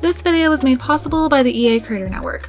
This video was made possible by the EA Creator Network.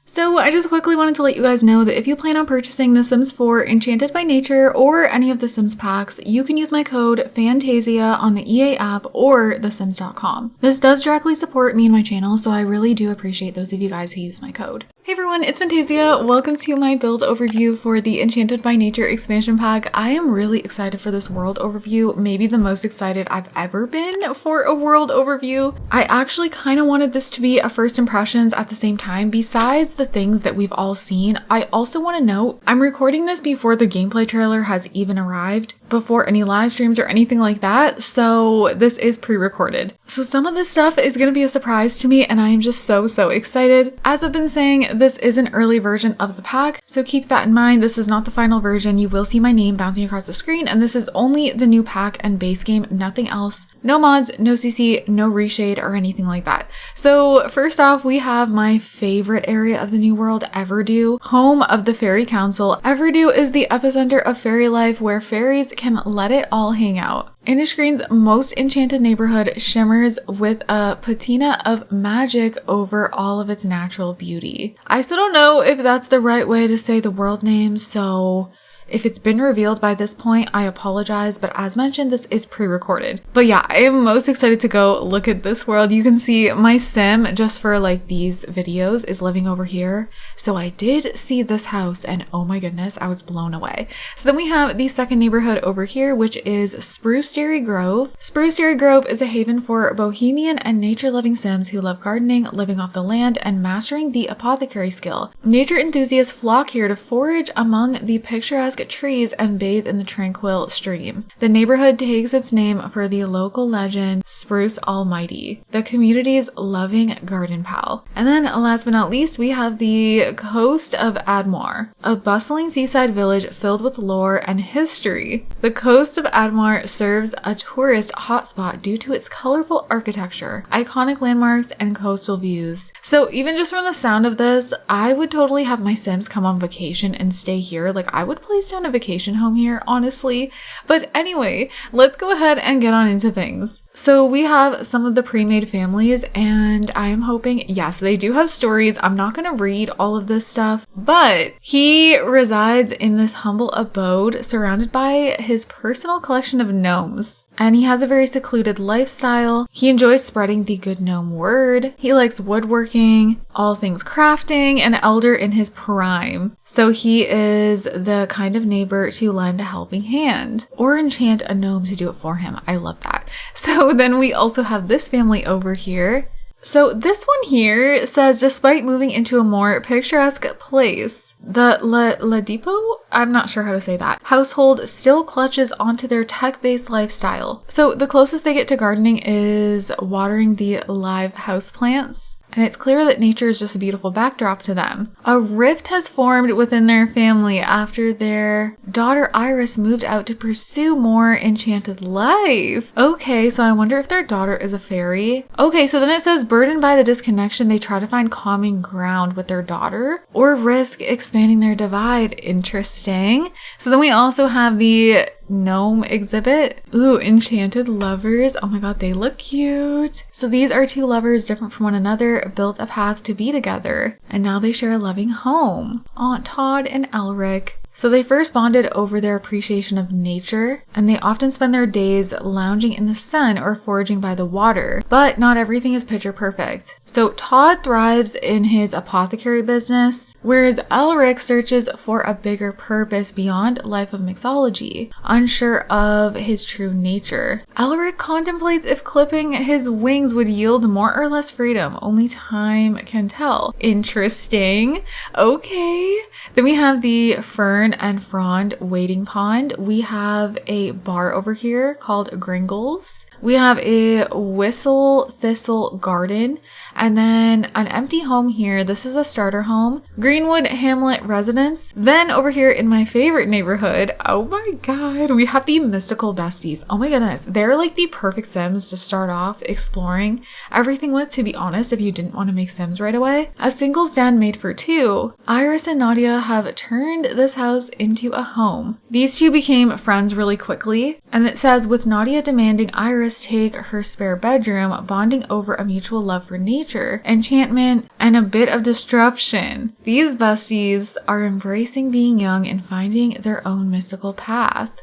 So I just quickly wanted to let you guys know that if you plan on purchasing The Sims 4 Enchanted by Nature or any of the Sims packs, you can use my code FANTASIA on the EA app or thesims.com. This does directly support me and my channel, so I really do appreciate those of you guys who use my code. Hey everyone, it's Fantasia. Welcome to my build overview for the Enchanted by Nature expansion pack. I am really excited for this world overview, maybe the most excited I've ever been for a world overview. I actually kind of wanted this to be a first impressions at the same time. Besides the things that we've all seen, I also want to note I'm recording this before the gameplay trailer has even arrived, before any live streams or anything like that, so this is pre-recorded. So some of this stuff is going to be a surprise to me and I am just so excited. As I've been saying, this is an early version of the pack, so keep that in mind. This is not the final version. You will see my name bouncing across the screen, and this is only the new pack and base game, nothing else. No mods, no CC, no reshade or anything like that. So first off, we have my favorite area of the new world, Everdew, home of the Fairy Council. Everdew is the epicenter of fairy life where fairies can let it all hang out. Inniscreen's most enchanted neighborhood shimmers with a patina of magic over all of its natural beauty. I still don't know if that's the right way to say the world name, so if it's been revealed by this point, I apologize, but as mentioned, this is pre-recorded. But yeah, I am most excited to go look at this world. You can see my sim, just for like these videos, is living over here. So I did see this house and oh my goodness, I was blown away. So then we have the second neighborhood over here, which is Spruce Grove. Spruce Grove is a haven for bohemian and nature-loving sims who love gardening, living off the land, and mastering the apothecary skill. Nature enthusiasts flock here to forage among the picturesque trees and bathe in the tranquil stream. The neighborhood takes its name for the local legend Spruce Almighty, the community's loving garden pal. And then last but not least, we have the coast of Admar, a bustling seaside village filled with lore and history. The coast of Admar serves a tourist hotspot due to its colorful architecture, iconic landmarks, and coastal views. So even just from the sound of this, I would totally have my sims come on vacation and stay here. Like, I would place down a vacation home here, honestly. But anyway, let's go ahead and get on into things. So we have some of the pre-made families, and I am hoping, yes, they do have stories. I'm not going to read all of this stuff, but he resides in this humble abode surrounded by his personal collection of gnomes. And he has a very secluded lifestyle. He enjoys spreading the good gnome word. He likes woodworking, all things crafting, an elder in his prime. So he is the kind of neighbor to lend a helping hand or enchant a gnome to do it for him. I love that. So then we also have this family over here. So this one here says, despite moving into a more picturesque place, the Ladipo, I'm not sure how to say that, household still clutches onto their tech-based lifestyle. So the closest they get to gardening is watering the live houseplants. And it's clear that nature is just a beautiful backdrop to them. A rift has formed within their family after their daughter Iris moved out to pursue more enchanted life. Okay, so I wonder if their daughter is a fairy. Okay, so then it says, burdened by the disconnection, they try to find common ground with their daughter or risk expanding their divide. Interesting. So then we also have the gnome exhibit. Ooh, enchanted lovers. Oh my god, they look cute. So these are two lovers different from one another, built a path to be together, and now they share a loving home. Aunt Todd and Elric. So they first bonded over their appreciation of nature, and they often spend their days lounging in the sun or foraging by the water, but not everything is picture perfect. So Todd thrives in his apothecary business, whereas Elric searches for a bigger purpose beyond life of mixology, unsure of his true nature. Elric contemplates if clipping his wings would yield more or less freedom. Only time can tell. Interesting. Okay. Then we have the Fern and Frond waiting pond. We have a bar over here called Gringles. We have a Whistle Thistle garden, and then an empty home here. This is a starter home. Greenwood Hamlet residence. Then over here in my favorite neighborhood, oh my god, we have the mystical besties. Oh my goodness, they're like the perfect sims to start off exploring everything with, to be honest, if you didn't want to make sims right away. A singles den made for two. Iris and Nadia have turned this house into a home. These two became friends really quickly, and it says, with Nadia demanding Iris besties take her spare bedroom, bonding over a mutual love for nature, enchantment, and a bit of disruption. These besties are embracing being young and finding their own mystical path.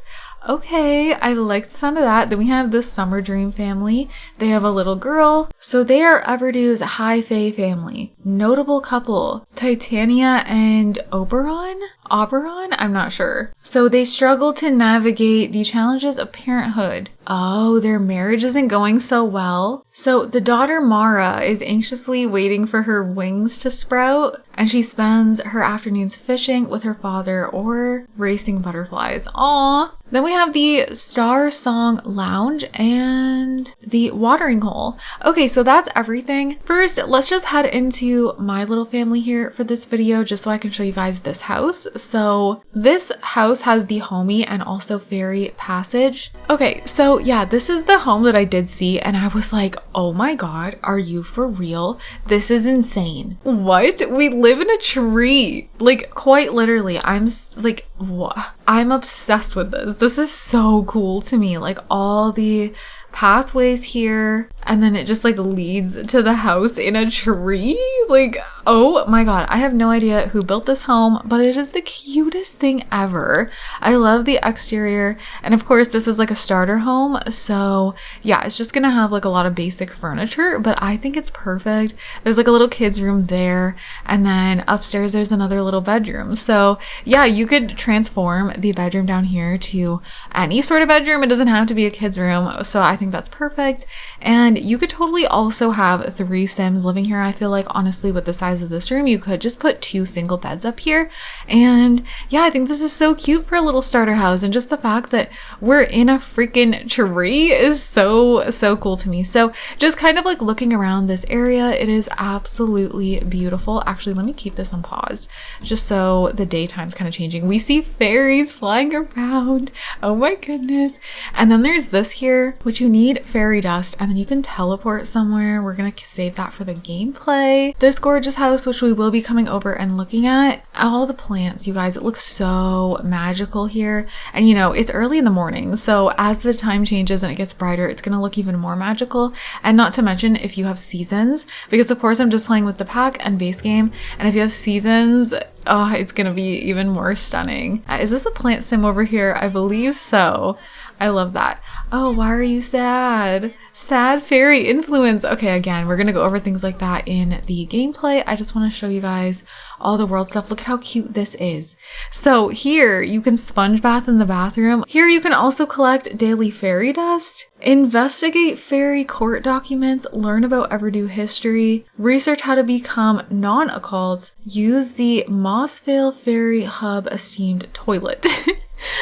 Okay, I like the sound of that. Then we have the Summerdream family. They have a little girl. So they are Everdew's high fae family. Notable couple, Titania and Oberon? I'm not sure. So they struggle to navigate the challenges of parenthood. Oh, their marriage isn't going so well. So the daughter Mara is anxiously waiting for her wings to sprout, and she spends her afternoons fishing with her father or racing butterflies. Aww. Then we have the Star Song Lounge and the watering hole. Okay, so that's everything. First, let's just head into my little family here for this video, just so I can show you guys this house. So this house has the homie and also fairy passage. Okay, so yeah, this is the home that I did see, and I was like, oh my god, are you for real? This is insane. What? We live in a tree. Like, quite literally. I'm like, what? I'm obsessed with this. This is so cool to me. Like, all the pathways here, and then it just like leads to the house in a tree. Like, oh my god, I have no idea who built this home, but it is the cutest thing ever. I love the exterior, and of course this is like a starter home, so yeah, it's just gonna have like a lot of basic furniture, but I think it's perfect. There's like a little kids room there, and then upstairs there's another little bedroom. So yeah, you could transform the bedroom down here to any sort of bedroom. It doesn't have to be a kid's room, so I think that's perfect. And you could totally also have 3 Sims living here. I feel like honestly with the size of this room, you could just put 2 single beds up here. And yeah, I think this is so cute for a little starter house, and just the fact that we're in a freaking tree is so cool to me. So just kind of like looking around this area, it is absolutely beautiful. Actually, let me keep this on pause just so the daytime's kind of changing. We see fairies flying around. Oh my goodness. And then there's this here, which you need fairy dust, and then you can teleport somewhere. We're gonna save that for the gameplay. This gorgeous house, which we will be coming over and looking at, all the plants, you guys, it looks so magical here. And you know, it's early in the morning, so as the time changes and it gets brighter, it's gonna look even more magical. And not to mention if you have seasons, because of course I'm just playing with the pack and base game, and if you have seasons, oh, it's gonna be even more stunning. Is this a plant sim over here? I believe so. I love that. Oh, why are you sad? Sad fairy influence. Okay, again, we're gonna go over things like that in the gameplay. I just want to show you guys all the world stuff. Look at how cute this is. So here you can sponge bath in the bathroom. Here you can also collect daily fairy dust, investigate fairy court documents, learn about Everdew history, research how to become non-occults, use the Mossvale Fairy Hub esteemed toilet.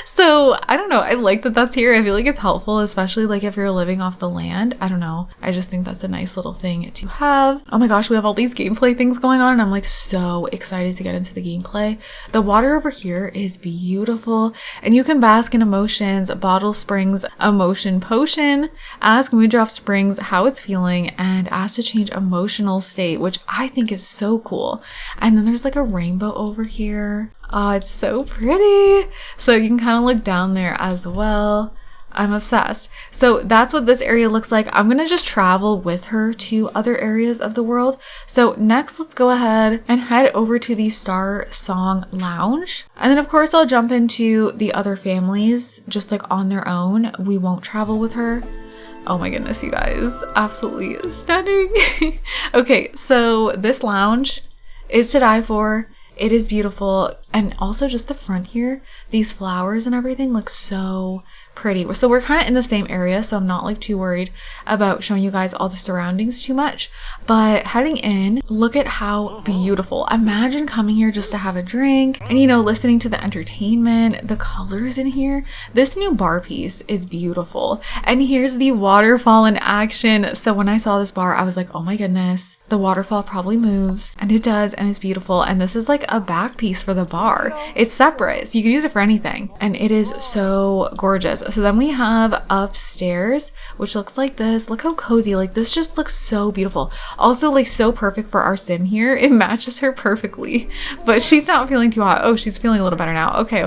So I don't know, I like that that's here. I feel like it's helpful, especially like if you're living off the land. I don't know, I just think that's a nice little thing to have. Oh my gosh, we have all these gameplay things going on, and I'm like so excited to get into the gameplay. The water over here is beautiful, and you can bask in emotions. Bottle Springs emotion potion, ask Moondrop Springs how it's feeling, and ask to change emotional state, which I think is so cool. And then there's like a rainbow over here. Oh, it's so pretty. So you can kind of look down there as well. I'm obsessed. So that's what this area looks like. I'm gonna just travel with her to other areas of the world. So next, let's go ahead and head over to the Star Song Lounge. And then of course I'll jump into the other families just like on their own. We won't travel with her. Oh my goodness, you guys, absolutely stunning. Okay, so this lounge is to die for. It is beautiful, and also just the front here, these flowers and everything look so pretty. So we're kind of in the same area, so I'm not like too worried about showing you guys all the surroundings too much. But heading in, look at how beautiful. Imagine coming here just to have a drink and, you know, listening to the entertainment, the colors in here. This new bar piece is beautiful, and here's the waterfall in action. So when I saw this bar, I was like, oh my goodness, the waterfall probably moves, and it does, and it's beautiful. And this is like a back piece for the bar. It's separate, so you can use it for anything, and it is so gorgeous. So then we have upstairs, which looks like this. Look how cozy. Like, this just looks so beautiful. Also, like, so perfect for our sim here. It matches her perfectly, but she's not feeling too hot. Oh, she's feeling a little better now. Okay.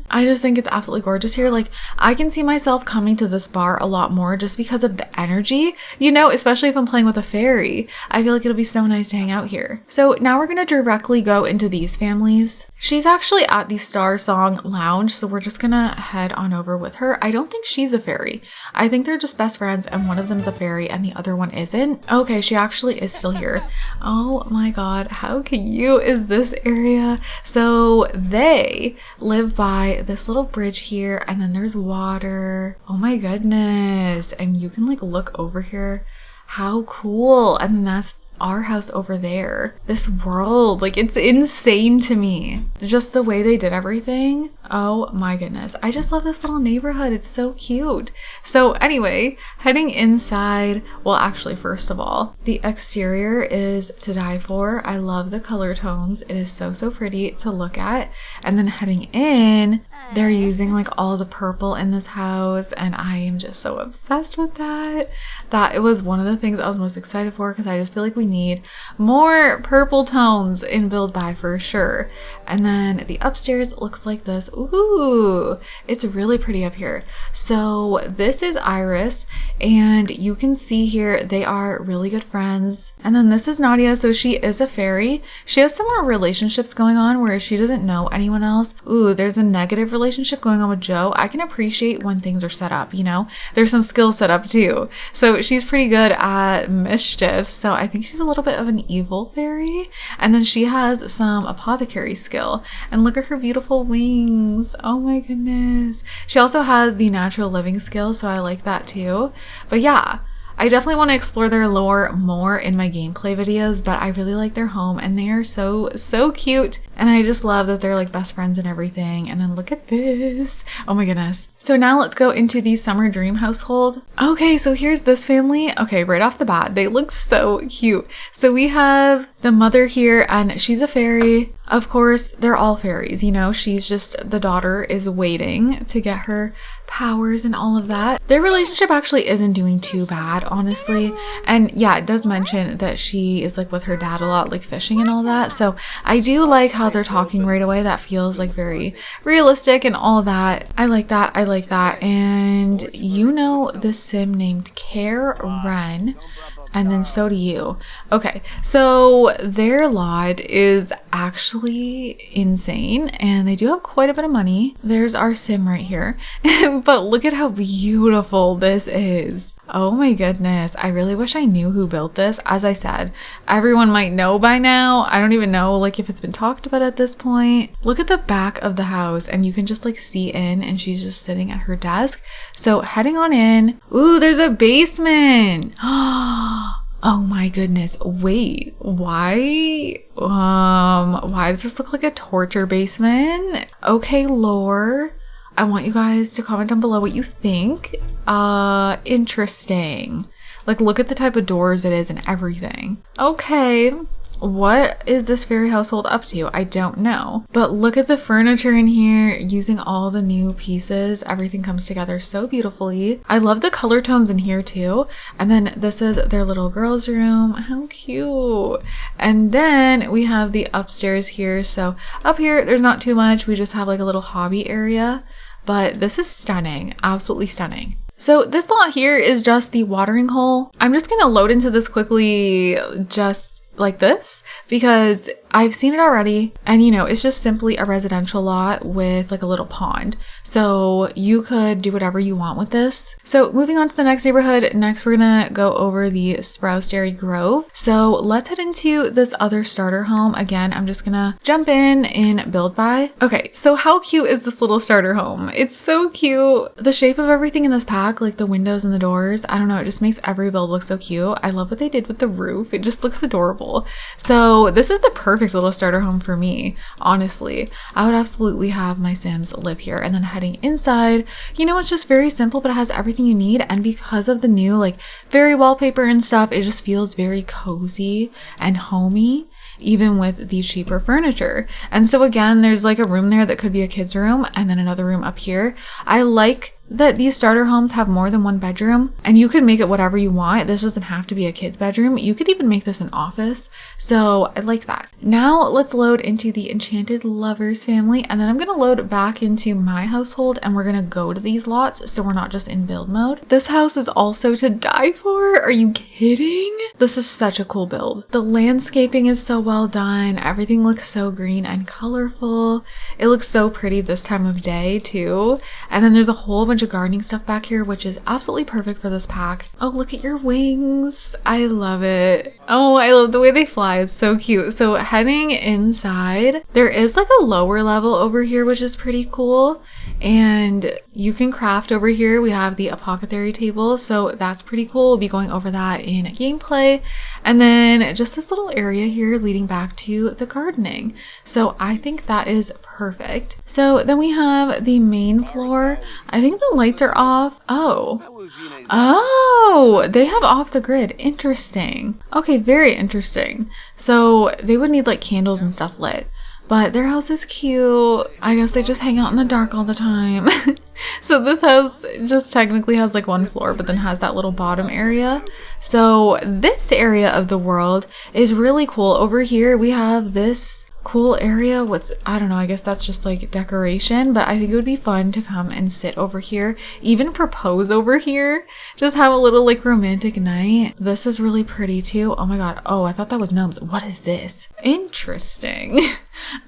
I just think it's absolutely gorgeous here. Like, I can see myself coming to this bar a lot more just because of the energy, you know, especially if I'm playing with a fairy. I feel like it'll be so nice to hang out here. So now we're going to directly go into these families. She's actually at the Star Song Lounge, so we're just going to head on over with her. I don't think she's a fairy. I think they're just best friends and one of them's a fairy and the other one isn't. Okay, she actually is still here. Oh my god, how cute is this area? So they live by this little bridge here, and then there's water. Oh my goodness. And you can like look over here. How cool. And then that's our house over there. This world, like, it's insane to me. Just the way they did everything. Oh my goodness. I just love this little neighborhood. It's so cute. So anyway, heading inside, well, actually, first of all, the exterior is to die for. I love the color tones. It is so, so pretty to look at. And then heading in, they're using like all the purple in this house, and I am just so obsessed with that. That it was one of the things I was most excited for, because I just feel like we need more purple tones in Build By for sure. And then the upstairs looks like this. Ooh, it's really pretty up here. So this is Iris, and you can see here they are really good friends. And then this is Nadia. So she is a fairy. She has some more relationships going on where she doesn't know anyone else. Ooh, there's a negative relationship going on with Joe. I can appreciate when things are set up, you know? There's some skill set up too. So she's pretty good at mischief. So I think she's a little bit of an evil fairy. And then she has some apothecary skill. And look at her beautiful wings. Oh my goodness. She also has the natural living skill, so I like that too. But yeah, I definitely want to explore their lore more in my gameplay videos, but I really like their home, and they are so, so cute. And I just love that they're like best friends and everything. And then look at this. Oh my goodness. So now let's go into the Summerdream household. Okay, so here's this family. Okay, right off the bat, they look so cute. So we have the mother here, and she's a fairy. Of course, they're all fairies, you know, she's just, the daughter is waiting to get her powers and all of that. Their relationship actually isn't doing too bad, honestly. And yeah, it does mention that she is like with her dad a lot, like fishing and all that. So I do like how they're talking right away. That feels like very realistic and all that. I like that. I like that. And you know the sim named Karen. And then so do you. Okay, so their lot is actually insane, and they do have quite a bit of money. There's our sim right here. But look at how beautiful this is. Oh my goodness. I really wish I knew who built this. As I said, everyone might know by now. I don't even know like if it's been talked about at this point. Look at the back of the house, and you can just like see in, and she's just sitting at her desk. So heading on in. Ooh, there's a basement. Oh my goodness. Wait, why does this look like a torture basement? Okay, lore. I want you guys to comment down below what you think. Interesting. Like, look at the type of doors it is and everything. Okay. What is this fairy household up to? I don't know. But look at the furniture in here, using all the new pieces. Everything comes together so beautifully. I love the color tones in here too. And then this is their little girls' room. How cute. And then we have the upstairs here. So up here, there's not too much. We just have like a little hobby area. But this is stunning. Absolutely stunning. So this lot here is just the watering hole. I'm just gonna load into this quickly, just like this, because I've seen it already, and you know, it's just simply a residential lot with like a little pond, so you could do whatever you want with this. So moving on to the next neighborhood, next we're gonna go over the Spruce Grove. So let's head into this other starter home. Again, I'm just gonna jump in Build By. Okay, so how cute is this little starter home? It's so cute. The shape of everything in this pack, like the windows and the doors, I don't know, it just makes every build look so cute. I love what they did with the roof. It just looks adorable. So this is the perfect little starter home for me. Honestly, I would absolutely have my Sims live here. And then heading inside, you know, it's just very simple, but it has everything you need. And because of the new like fairy wallpaper and stuff, it just feels very cozy and homey, even with the cheaper furniture. And so again, there's like a room there that could be a kid's room, and then another room up here. I like that these starter homes have more than one bedroom, and you can make it whatever you want. This doesn't have to be a kid's bedroom. You could even make this an office. So I like that. Now let's load into the Enchanted Lovers family, and then I'm going to load back into my household, and we're going to go to these lots so we're not just in build mode. This house is also to die for. Are you kidding? This is such a cool build. The landscaping is so well done. Everything looks so green and colorful. It looks so pretty this time of day too. And then there's a whole bunch of gardening stuff back here, which is absolutely perfect for this pack. Oh, look at your wings. I love it. Oh, I love the way they fly. It's so cute. So heading inside, there is like a lower level over here, which is pretty cool. And you can craft over here. We have the apothecary table, so that's pretty cool. We'll be going over that in gameplay. And then just this little area here leading back to the gardening. So I think that is perfect. So then we have the main floor. I think the lights are off. Oh, they have off the grid. Interesting. Okay, very interesting. So they would need like candles and stuff lit. But their house is cute. I guess they just hang out in the dark all the time. So this house just technically has like one floor, but then has that little bottom area. So this area of the world is really cool. Over here, we have this cool area with, I don't know, I guess that's just like decoration, but I think it would be fun to come and sit over here, even propose over here, just have a little like romantic night. This is really pretty too. Oh my god. Oh, I thought that was gnomes. What is this? Interesting.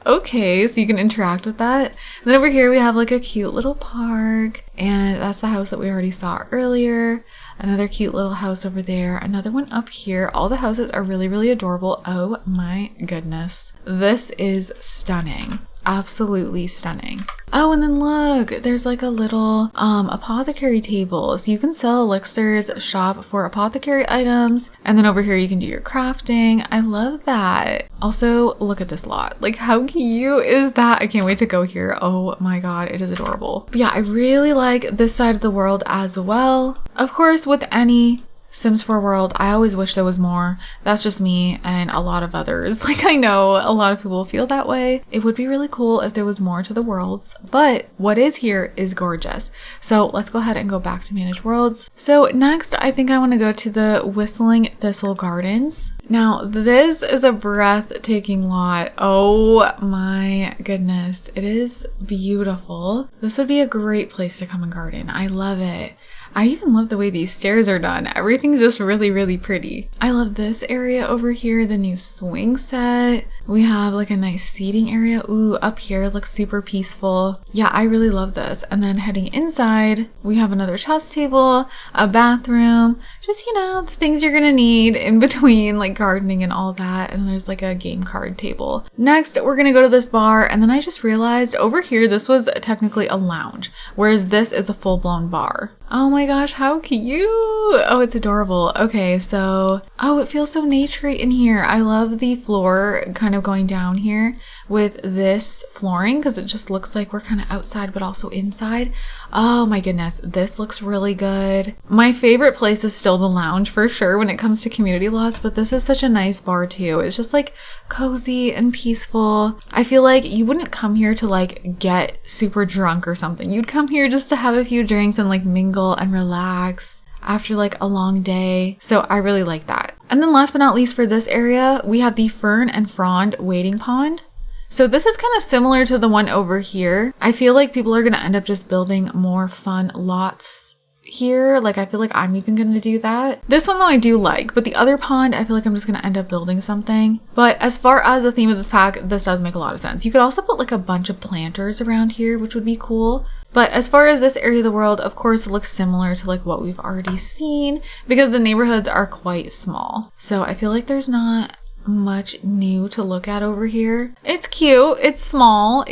Okay, so you can interact with that. And then over here we have like a cute little park, and that's the house that we already saw earlier. Another cute little house over there, another one up here. All the houses are really, really adorable. Oh my goodness. This is stunning. Absolutely stunning. Oh, and then look, there's like a little apothecary table. So you can sell elixirs, shop for apothecary items, and then over here you can do your crafting. I love that. Also, look at this lot. Like, how cute is that? I can't wait to go here. Oh my god, it is adorable. But yeah, I really like this side of the world as well. Of course, with any Sims 4 world, I always wish there was more. That's just me and a lot of others. Like, I know a lot of people feel that way. It would be really cool if there was more to the worlds, but what is here is gorgeous. So let's go ahead and go back to manage worlds. So next, I think I want to go to the Whistling Thistle Gardens. Now, this is a breathtaking lot. Oh my goodness. It is beautiful. This would be a great place to come and garden. I love it. I even love the way these stairs are done. Everything's just really, really pretty. I love this area over here, the new swing set. We have like a nice seating area. Ooh, up here looks super peaceful. Yeah, I really love this. And then heading inside, we have another chess table, a bathroom, just, you know, the things you're gonna need in between like gardening and all that. And there's like a game card table. Next, we're gonna go to this bar. And then I just realized over here, this was technically a lounge, whereas this is a full-blown bar. Oh my gosh, how cute. Oh, it's adorable. Okay, so, oh, it feels so naturey in here. I love the floor kind of going down here with this flooring because it just looks like we're kind of outside but also inside. Oh my goodness, this looks really good. My favorite place is still the lounge for sure when it comes to community lots, but this is such a nice bar too. It's just like cozy and peaceful. I feel like you wouldn't come here to like get super drunk or something. You'd come here just to have a few drinks and like mingle and relax after like a long day. So I really like that. And then last but not least for this area, we have the Fern and Frond wading pond. So this is kind of similar to the one over here. I feel like people are going to end up just building more fun lots here. Like, I feel like I'm even going to do that. This one though I do like, but the other pond, I feel like I'm just going to end up building something. But as far as the theme of this pack, this does make a lot of sense. You could also put like a bunch of planters around here, which would be cool. But as far as this area of the world, of course, it looks similar to like what we've already seen because the neighborhoods are quite small. So I feel like there's not much new to look at over here. It's cute, it's small,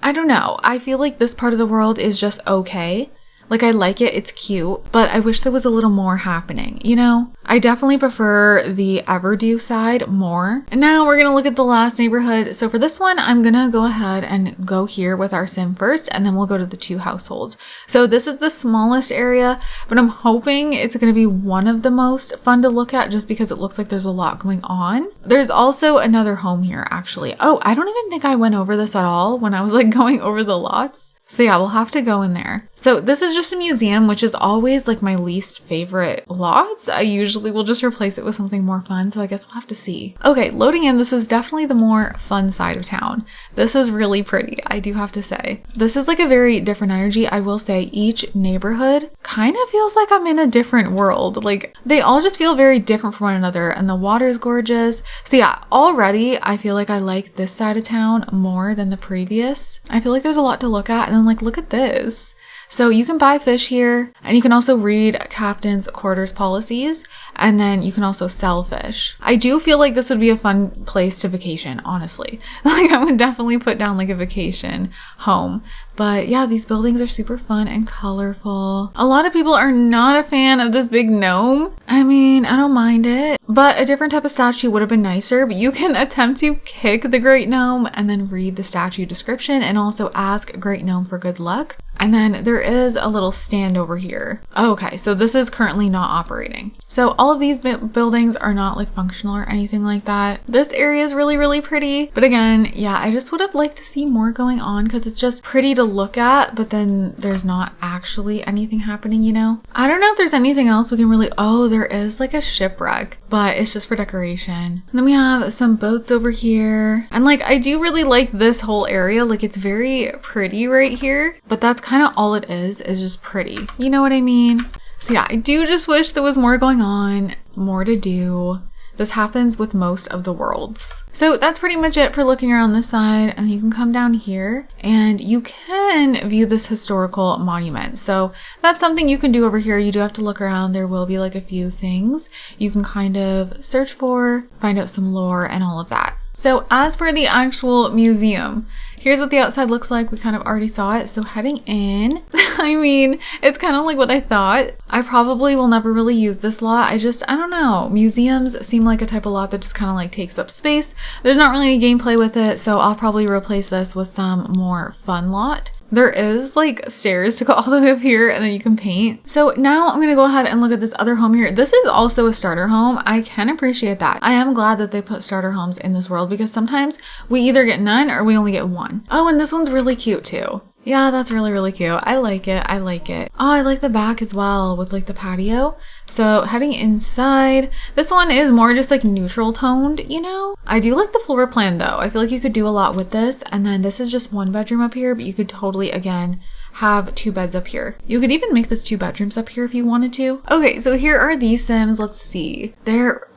I don't know. I feel like this part of the world is just okay. Like, I like it, it's cute, but I wish there was a little more happening, you know? I definitely prefer the Everdew side more. And now we're gonna look at the last neighborhood. So for this one, I'm gonna go ahead and go here with our sim first, and then we'll go to the two households. So this is the smallest area, but I'm hoping it's gonna be one of the most fun to look at just because it looks like there's a lot going on. There's also another home here, actually. Oh, I don't even think I went over this at all when I was like going over the lots. So yeah, we'll have to go in there. So this is just a museum, which is always like my least favorite lots. I usually will just replace it with something more fun. So I guess we'll have to see. Okay, loading in. This is definitely the more fun side of town. This is really pretty, I do have to say. This is like a very different energy. I will say each neighborhood kind of feels like I'm in a different world. Like they all just feel very different from one another, and the water is gorgeous. So yeah, already I feel like I like this side of town more than the previous. I feel like there's a lot to look at, and then like look at this. So you can buy fish here, and you can also read captain's quarters policies, and then you can also sell fish. I do feel like this would be a fun place to vacation, honestly. Like I would definitely put down like a vacation home. But yeah, these buildings are super fun and colorful. A lot of people are not a fan of this big gnome. I mean, I don't mind it, but a different type of statue would have been nicer. But you can attempt to kick the great gnome and then read the statue description and also ask great gnome for good luck. And then there is a little stand over here. Okay, so this is currently not operating. So all of these buildings are not like functional or anything like that. This area is really, really pretty. But again, yeah, I just would have liked to see more going on because it's just pretty to look at, but then there's not actually anything happening, you know? I don't know if there's anything else we can really, oh, there is like a shipwreck, but it's just for decoration. And then we have some boats over here. And like, I do really like this whole area. Like it's very pretty right here, but that's kind of all it is just pretty. You know what I mean? So yeah, I do just wish there was more going on, more to do. This happens with most of the worlds. So that's pretty much it for looking around this side, and you can come down here and you can view this historical monument. So that's something you can do over here. You do have to look around. There will be like a few things you can kind of search for, find out some lore and all of that. So as for the actual museum, here's what the outside looks like. We kind of already saw it. So heading in, I mean, it's kind of like what I thought. I probably will never really use this lot. I don't know. Museums seem like a type of lot that just kind of like takes up space. There's not really any gameplay with it. So I'll probably replace this with some more fun lot. There is like stairs to go all the way up here and then you can paint. So now I'm going to go ahead and look at this other home here. This is also a starter home. I can appreciate that. I am glad that they put starter homes in this world because sometimes we either get none or we only get one. Oh, and this one's really cute too. Yeah, that's really, really cute. I like it. I like it. Oh, I like the back as well with like the patio. So heading inside, this one is more just like neutral toned, you know? I do like the floor plan though. I feel like you could do a lot with this. And then this is just one bedroom up here, but you could totally, again, have 2 beds up here. You could even make this 2 bedrooms up here if you wanted to. Okay, so here are these Sims. Let's see.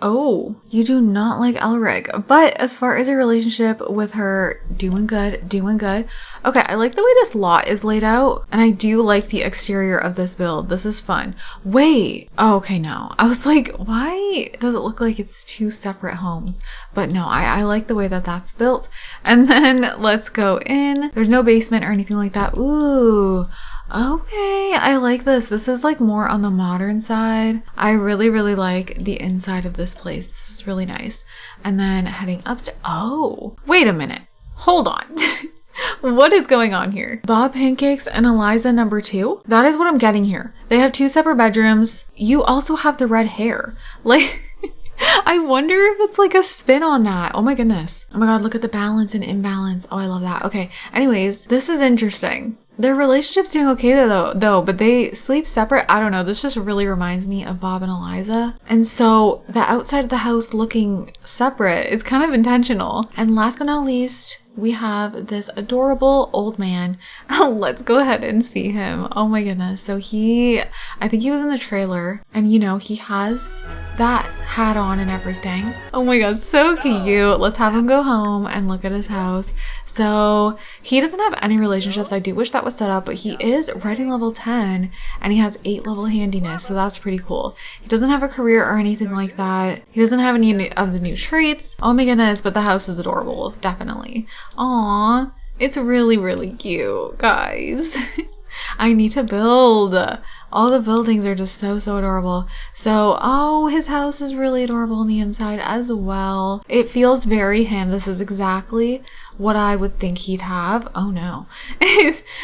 Oh, you do not like Elric, but as far as your relationship with her, doing good, doing good. Okay, I like the way this lot is laid out, and I do like the exterior of this build. This is fun. Wait, oh, okay, no. I was like, why does it look like it's 2 separate homes? But no, I like the way that that's built. And then let's go in. There's no basement or anything like that. Ooh, okay, I like this. This is like more on the modern side. I really, really like the inside of this place. This is really nice. And then heading upstairs. Oh, wait a minute. Hold on. What is going on here? Bob Pancakes and Eliza number 2? That is what I'm getting here. They have 2 separate bedrooms. You also have the red hair. Like, I wonder if it's like a spin on that. Oh my goodness. Oh my god, look at the balance and imbalance. Oh, I love that. Okay, anyways, this is interesting. Their relationship's doing okay though, but they sleep separate. I don't know. This just really reminds me of Bob and Eliza. And so the outside of the house looking separate is kind of intentional. And last but not least, we have this adorable old man. Let's go ahead and see him. Oh my goodness. So I think he was in the trailer, and you know, he has that hat on and everything. Oh my god, so cute. Let's have him go home and look at his house. So he doesn't have any relationships. I do wish that was set up, but he is writing level 10 and he has 8 level handiness. So that's pretty cool. He doesn't have a career or anything like that. He doesn't have any of the new traits. Oh my goodness, but the house is adorable. Definitely. Aw, it's really, really cute, guys. I need to build. All the buildings are just so adorable. So, oh, his house is really adorable on the inside as well. It feels very him. This is exactly what I would think he'd have. Oh no.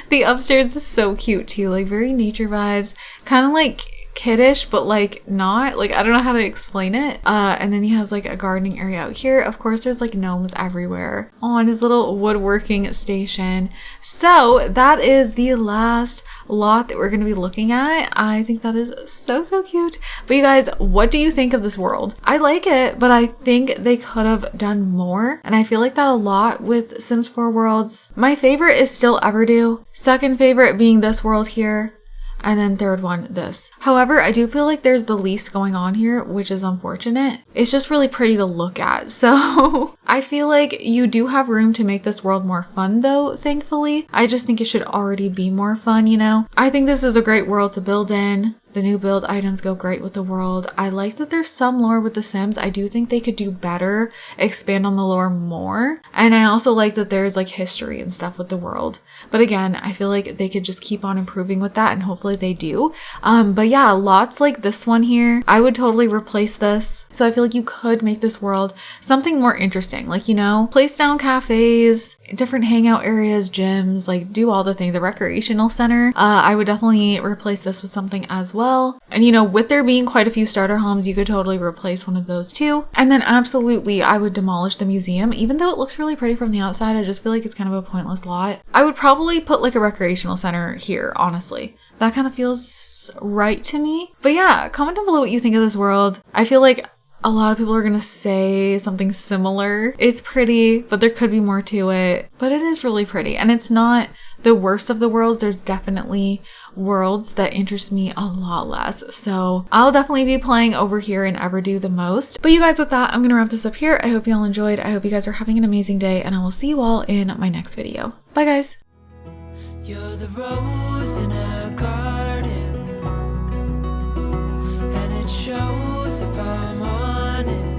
The upstairs is so cute too, like very nature vibes, kind of like kiddish, but like not. Like I don't know how to explain it. And then he has like a gardening area out here. Of course, there's like gnomes everywhere on his little woodworking station. So that is the last lot that we're going to be looking at. I think that is so cute. But you guys, what do you think of this world? I like it, but I think they could have done more. And I feel like that a lot with Sims 4 worlds. My favorite is still Everdew. Second favorite being this world here. And then third one, this. However, I do feel like there's the least going on here, which is unfortunate. It's just really pretty to look at. So I feel like you do have room to make this world more fun though, thankfully. I just think it should already be more fun, you know? I think this is a great world to build in. The new build items go great with the world. I like that there's some lore with the Sims. I do think they could do better, expand on the lore more. And I also like that there's like history and stuff with the world. But again, I feel like they could just keep on improving with that, and hopefully they do. But yeah, lots like this one here, I would totally replace this. So I feel like you could make this world something more interesting. Like, you know, place down cafes, different hangout areas, gyms, like do all the things. A recreational center. I would definitely replace this with something as well. And you know, with there being quite a few starter homes, you could totally replace one of those too. And then absolutely, I would demolish the museum. Even though it looks really pretty from the outside, I just feel like it's kind of a pointless lot. I would probably put like a recreational center here, honestly. That kind of feels right to me. But yeah, comment down below what you think of this world. I feel like a lot of people are gonna say something similar. It's pretty, but there could be more to it. But it is really pretty, and it's not the worst of the worlds. There's definitely worlds that interest me a lot less. So I'll definitely be playing over here in Everdew the most. But you guys, with that, I'm gonna wrap this up here. I hope you all enjoyed. I hope you guys are having an amazing day, and I will see you all in my next video. Bye guys. You're the rose in a garden, and it shows if I'm honest.